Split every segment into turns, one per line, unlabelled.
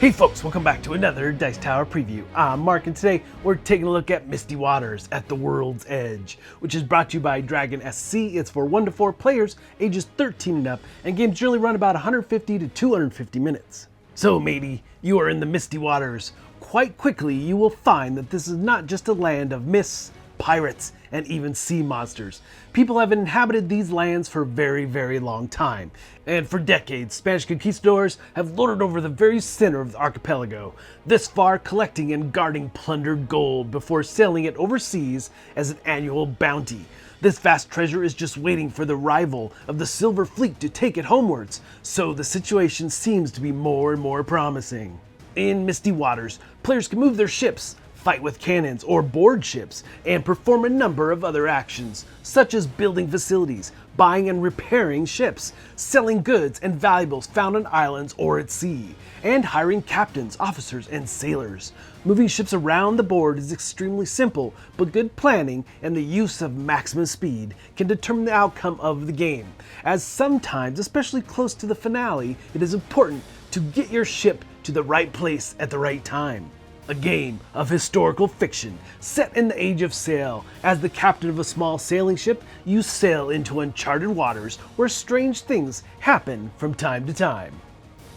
Hey folks, welcome back to another Dice Tower preview. I'm Mark, and today we're taking a look at Misty Waters at the World's Edge, which is brought to you by Dragon SC. It's for 1 to 4 players, ages 13 and up, and games generally run about 150 to 250 minutes. So matey, you are in the Misty Waters. Quite quickly, you will find that this is not just a land of myths, pirates, and even sea monsters. People have inhabited these lands for a very, very long time. And for decades, Spanish conquistadors have lorded over the very center of the archipelago, this far collecting and guarding plundered gold before selling it overseas as an annual bounty. This vast treasure is just waiting for the arrival of the Silver Fleet to take it homewards, so the situation seems to be more and more promising. In Misty Waters, players can move their ships, fight with cannons or board ships, and perform a number of other actions, such as building facilities, buying and repairing ships, selling goods and valuables found on islands or at sea, and hiring captains, officers, and sailors. Moving ships around the board is extremely simple, but good planning and the use of maximum speed can determine the outcome of the game, as sometimes, especially close to the finale, it is important to get your ship to the right place at the right time. A game of historical fiction set in the age of sail. As the captain of a small sailing ship, you sail into uncharted waters where strange things happen from time to time.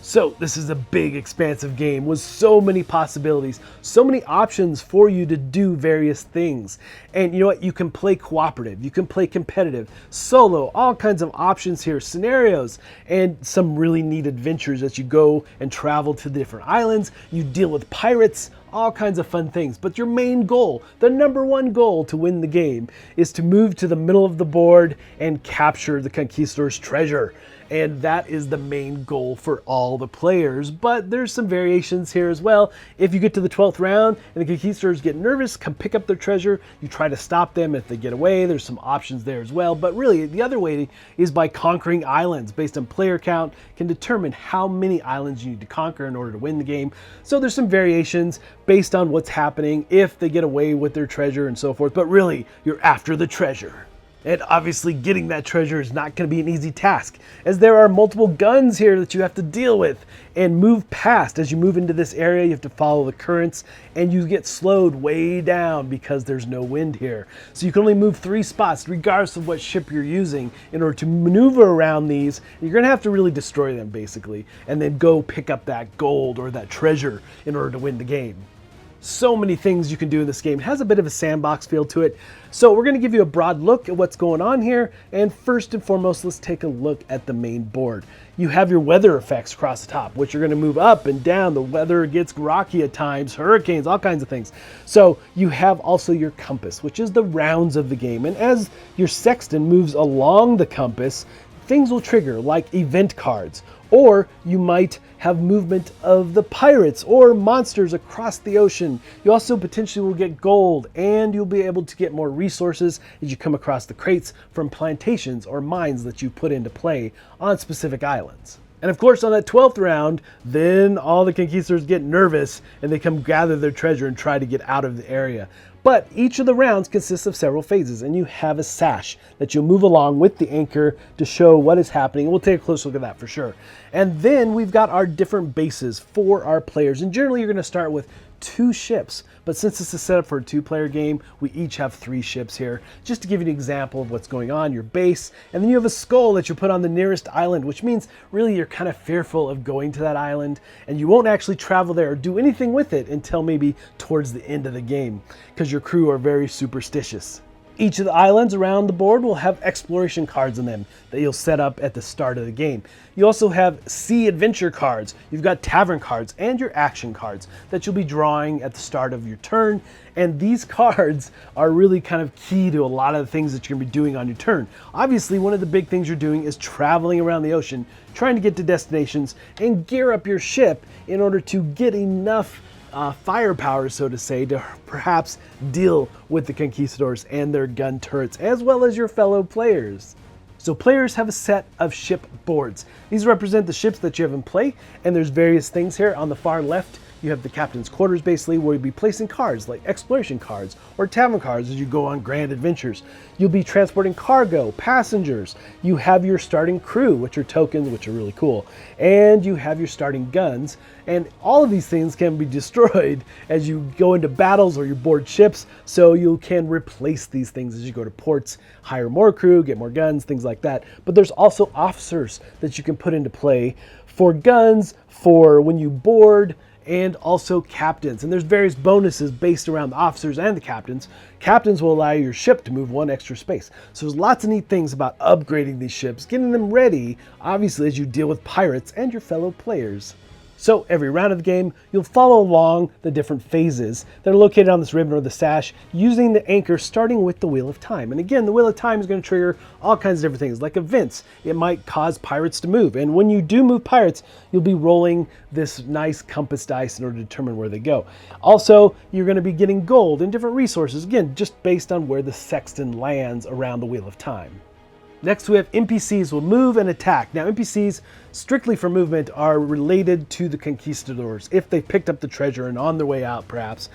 So this is a big, expansive game with so many possibilities, so many options for you to do various things. And you know what? You can play cooperative, you can play competitive, solo, all kinds of options here, scenarios, and some really neat adventures as you go and travel to the different islands. You deal with pirates, all kinds of fun things. But your main goal, the number one goal to win the game, is to move to the middle of the board and capture the conquistador's treasure. And that is the main goal for all the players, but there's some variations here as well. If you get to the 12th round and the conquistadors get nervous, come pick up their treasure, you try to stop them if they get away. There's some options there as well, but really the other way is by conquering islands. Based on player count, can determine how many islands you need to conquer in order to win the game. So there's some variations based on what's happening, if they get away with their treasure and so forth, but really you're after the treasure. And obviously getting that treasure is not going to be an easy task, as there are multiple guns here that you have to deal with and move past. As you move into this area, you have to follow the currents, and you get slowed way down because there's no wind here. So you can only move 3 spots regardless of what ship you're using in order to maneuver around these. You're going to have to really destroy them basically, and then go pick up that gold or that treasure in order to win the game. So many things you can do in this game. It has a bit of a sandbox feel to it. So we're going to give you a broad look at what's going on here. And first and foremost, let's take a look at the main board. You have your weather effects across the top, which are going to move up and down. The weather gets rocky at times, hurricanes, all kinds of things. So you have also your compass, which is the rounds of the game. And as your sextant moves along the compass, things will trigger, like event cards, or you might have movement of the pirates or monsters across the ocean. You also potentially will get gold, and you'll be able to get more resources as you come across the crates from plantations or mines that you put into play on specific islands. And of course, on that 12th round, then all the conquistadors get nervous and they come gather their treasure and try to get out of the area. But each of the rounds consists of several phases, and you have a sash that you'll move along with the anchor to show what is happening. We'll take a close look at that for sure. And then we've got our different bases for our players. And generally you're going to start with 2 ships, but since this is set up for a 2-player game, we each have 3 ships here. Just to give you an example of what's going on, your base, and then you have a skull that you put on the nearest island, which means really you're kind of fearful of going to that island, and you won't actually travel there or do anything with it until maybe towards the end of the game, because your crew are very superstitious. Each of the islands around the board will have exploration cards in them that you'll set up at the start of the game. You also have sea adventure cards, you've got tavern cards, and your action cards that you'll be drawing at the start of your turn. And these cards are really kind of key to a lot of the things that you're going to be doing on your turn. Obviously, one of the big things you're doing is traveling around the ocean, trying to get to destinations and gear up your ship in order to get enough firepower, so to say, to perhaps deal with the conquistadors and their gun turrets, as well as your fellow players. So players have a set of ship boards. These represent the ships that you have in play, and there's various things here. On the far left, you have the captain's quarters basically, where you'll be placing cards like exploration cards or tavern cards as you go on grand adventures. You'll be transporting cargo, passengers. You have your starting crew, which are tokens, which are really cool. And you have your starting guns. And all of these things can be destroyed as you go into battles or you board ships. So you can replace these things as you go to ports, hire more crew, get more guns, things like that. But there's also officers that you can put into play for guns, for when you board, and also captains. And there's various bonuses based around the officers and the captains. Captains will allow your ship to move one extra space. So there's lots of neat things about upgrading these ships, getting them ready, obviously, as you deal with pirates and your fellow players. So every round of the game, you'll follow along the different phases that are located on this ribbon or the sash using the anchor starting with the Wheel of Time. And again, the Wheel of Time is going to trigger all kinds of different things like events. It might cause pirates to move. And when you do move pirates, you'll be rolling this nice compass dice in order to determine where they go. Also, you're going to be getting gold and different resources, again, just based on where the sextant lands around the Wheel of Time. Next, we have NPCs will move and attack. Now, NPCs, strictly for movement, are related to the conquistadors. If they picked up the treasure and on their way out, perhaps,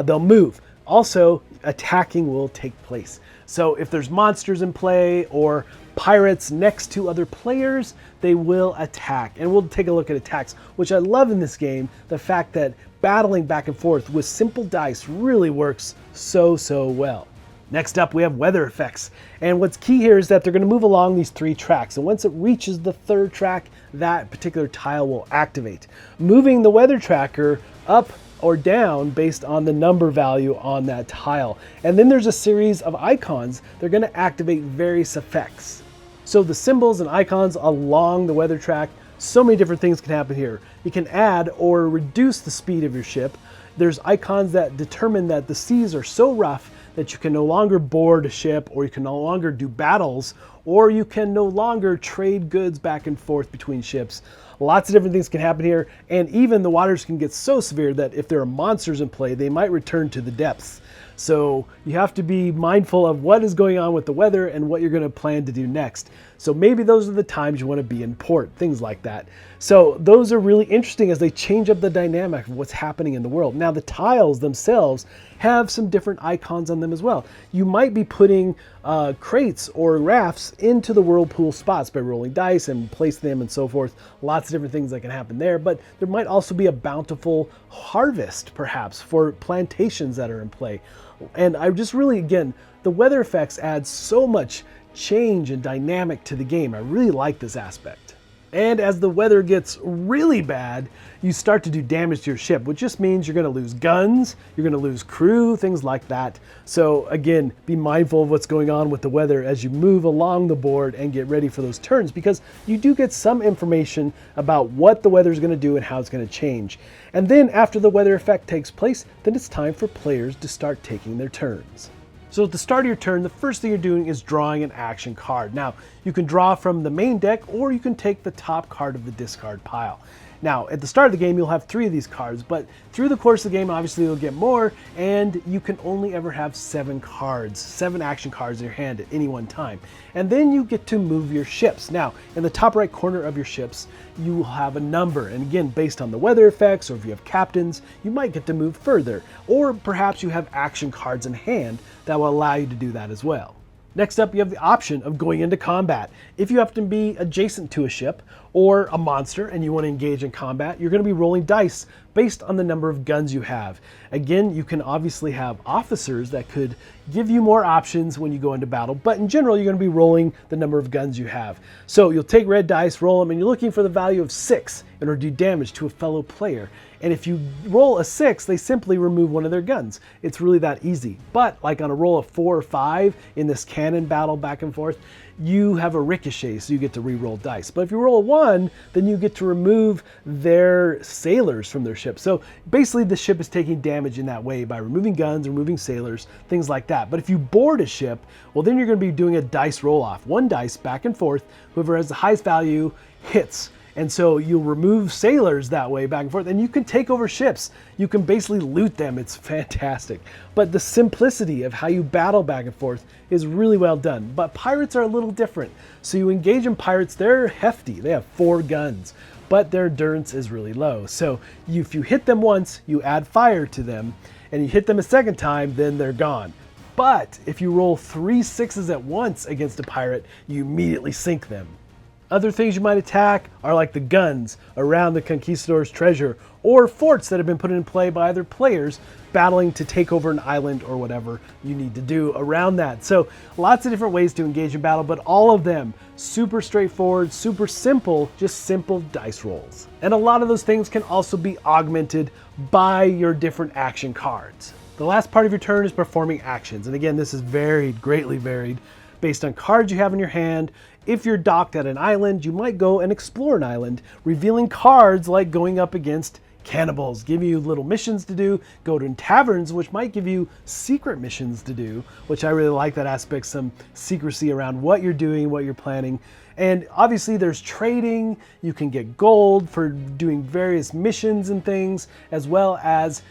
they'll move. Also, attacking will take place. So if there's monsters in play or pirates next to other players, they will attack. And we'll take a look at attacks, which I love in this game. The fact that battling back and forth with simple dice really works so well. Next up, we have weather effects. And what's key here is that they're going to move along these 3 tracks. And once it reaches the 3rd track, that particular tile will activate, moving the weather tracker up or down based on the number value on that tile. And then there's a series of icons. They're going to activate various effects. So the symbols and icons along the weather track, so many different things can happen here. You can add or reduce the speed of your ship. There's icons that determine that the seas are so rough that you can no longer board a ship, or you can no longer do battles, or you can no longer trade goods back and forth between ships. Lots of different things can happen here, and even the waters can get so severe that if there are monsters in play, they might return to the depths. So you have to be mindful of what is going on with the weather and what you're going to plan to do next. So maybe those are the times you want to be in port, things like that. So those are really interesting as they change up the dynamic of what's happening in the world. Now the tiles themselves have some different icons on them as well. You might be putting crates or rafts into the whirlpool spots by rolling dice and placing them and so forth. Lots of different things that can happen there, but there might also be a bountiful harvest perhaps for plantations that are in play. And I just really, again, the weather effects add so much change and dynamic to the game. I really like this aspect. And as the weather gets really bad, you start to do damage to your ship, which just means you're going to lose guns, you're going to lose crew, things like that. So again, be mindful of what's going on with the weather as you move along the board and get ready for those turns, because you do get some information about what the weather is going to do and how it's going to change. And then after the weather effect takes place, then it's time for players to start taking their turns. So at the start of your turn, the first thing you're doing is drawing an action card. Now, you can draw from the main deck, or you can take the top card of the discard pile. Now, at the start of the game, you'll have 3 of these cards, but through the course of the game, obviously you'll get more, and you can only ever have 7 cards, 7 action cards in your hand at any one time. And then you get to move your ships. Now, in the top right corner of your ships, you will have a number, and again, based on the weather effects, or if you have captains, you might get to move further, or perhaps you have action cards in hand that will allow you to do that as well. Next up, you have the option of going into combat. If you happen to be adjacent to a ship or a monster and you want to engage in combat, you're going to be rolling dice based on the number of guns you have. Again, you can obviously have officers that could give you more options when you go into battle, but in general, you're going to be rolling the number of guns you have. So you'll take red dice, roll them, and you're looking for the value of 6 in order to do damage to a fellow player. And if you roll a 6, they simply remove one of their guns. It's really that easy. But like on a roll of 4 or 5 in this cannon battle back and forth, you have a ricochet, so you get to re-roll dice. But if you roll a 1, then you get to remove their sailors from their ship. So basically the ship is taking damage in that way by removing guns, removing sailors, things like that. But if you board a ship, well, then you're going to be doing a dice roll-off. 1 dice back and forth. Whoever has the highest value hits. And so you'll remove sailors that way back and forth, and you can take over ships. You can basically loot them. It's fantastic. But the simplicity of how you battle back and forth is really well done. But pirates are a little different. So you engage in pirates, they're hefty. They have 4 guns. but their endurance is really low. So if you hit them once, you add fire to them, and you hit them a second time, then they're gone. But if you roll 3 6s at once against a pirate, you immediately sink them. Other things you might attack are like the guns around the conquistador's treasure, or forts that have been put in play by other players battling to take over an island or whatever you need to do around that. So lots of different ways to engage in battle, but all of them super straightforward, super simple, just simple dice rolls. And a lot of those things can also be augmented by your different action cards. The last part of your turn is performing actions. And again, this is varied, greatly varied, based on cards you have in your hand. If you're docked at an island, you might go and explore an island, revealing cards like going up against cannibals, giving you little missions to do, go to taverns, which might give you secret missions to do, which I really like that aspect, some secrecy around what you're doing, what you're planning. And obviously there's trading, you can get gold for doing various missions and things, as well as,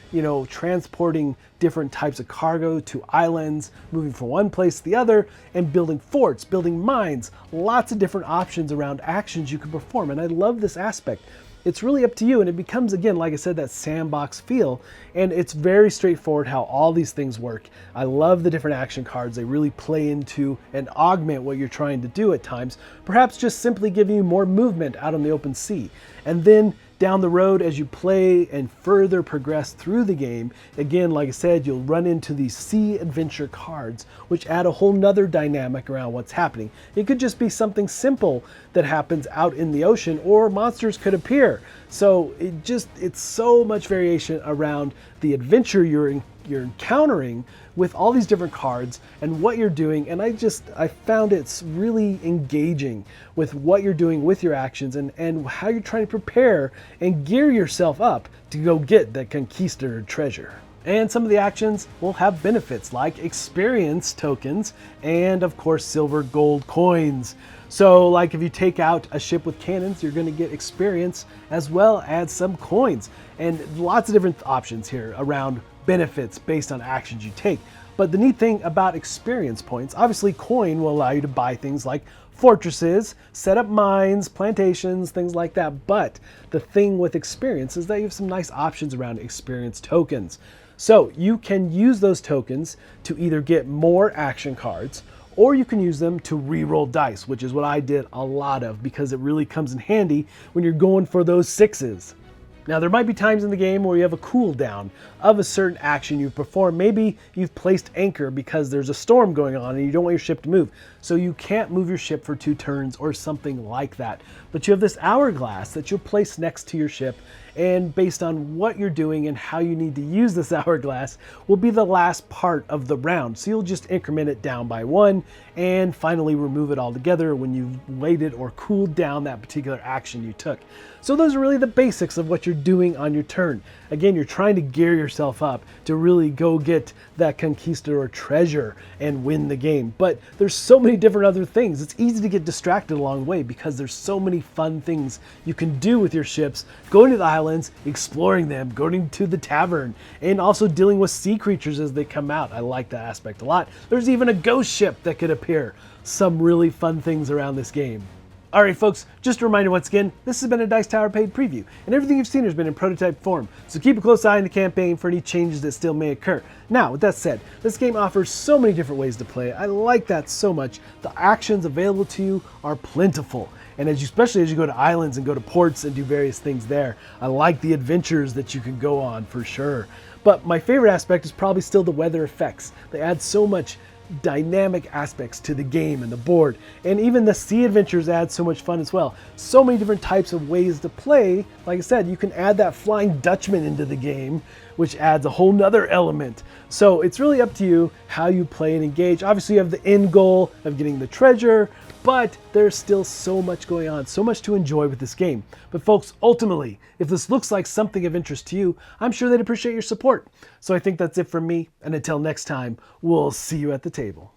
transporting different types of cargo to islands, moving from one place to the other, and building forts, building mines, lots of different options around actions you can perform. And I love this aspect. It's really up to you, and it becomes, again, like I said, that sandbox feel, and it's very straightforward how all these things work. I love the different action cards. They really play into and augment what you're trying to do at times, perhaps just simply giving you more movement out on the open sea. And then down the road, as you play and further progress through the game, again, like I said, you'll run into these sea adventure cards, which add a whole nother dynamic around what's happening. It could just be something simple that happens out in the ocean, or monsters could appear. So it's so much variation around the adventure you're encountering with all these different cards and what you're doing. And I found it's really engaging with what you're doing with your actions and how you're trying to prepare and gear yourself up to go get that conquistador treasure. And some of the actions will have benefits like experience tokens and of course silver gold coins. So like if you take out a ship with cannons, you're going to get experience as well as some coins, and lots of different options here around benefits based on actions you take. But the neat thing about experience points, obviously coin will allow you to buy things like fortresses, set up mines, plantations, things like that. But the thing with experience is that you have some nice options around experience tokens. So you can use those tokens to either get more action cards, or you can use them to re-roll dice, which is what I did a lot of because it really comes in handy when you're going for those 6s. Now there might be times in the game where you have a cooldown of a certain action you've performed. Maybe you've placed anchor because there's a storm going on and you don't want your ship to move. So you can't move your ship for 2 turns or something like that. But you have this hourglass that you'll place next to your ship, and based on what you're doing and how you need to use this hourglass will be the last part of the round. So you'll just increment it down by 1 and finally remove it all together when you've waited or cooled down that particular action you took. So those are really the basics of what you're doing on your turn. Again, you're trying to gear yourself up to really go get that conquistador treasure and win the game. But there's so many different other things. It's easy to get distracted along the way because there's so many fun things you can do with your ships, going to the islands, exploring them, going to the tavern, and also dealing with sea creatures as they come out. I like that aspect a lot. There's even a ghost ship that could appear. Some really fun things around this game. Alright folks, just a reminder once again, this has been a Dice Tower paid preview, and everything you've seen has been in prototype form, so keep a close eye on the campaign for any changes that still may occur. Now, with that said, this game offers so many different ways to play. I like that so much. The actions available to you are plentiful, and especially as you go to islands and go to ports and do various things there. I like the adventures that you can go on for sure. But my favorite aspect is probably still the weather effects. They add so much dynamic aspects to the game and the board, and even the sea adventures add so much fun as well. So many different types of ways to play. Like I said, you can add that Flying Dutchman into the game, which adds a whole nother element. So it's really up to you how you play and engage. Obviously you have the end goal of getting the treasure, but there's still so much going on, so much to enjoy with this game. But folks, ultimately, if this looks like something of interest to you, I'm sure they'd appreciate your support. So I think that's it from me, and until next time, we'll see you at the table.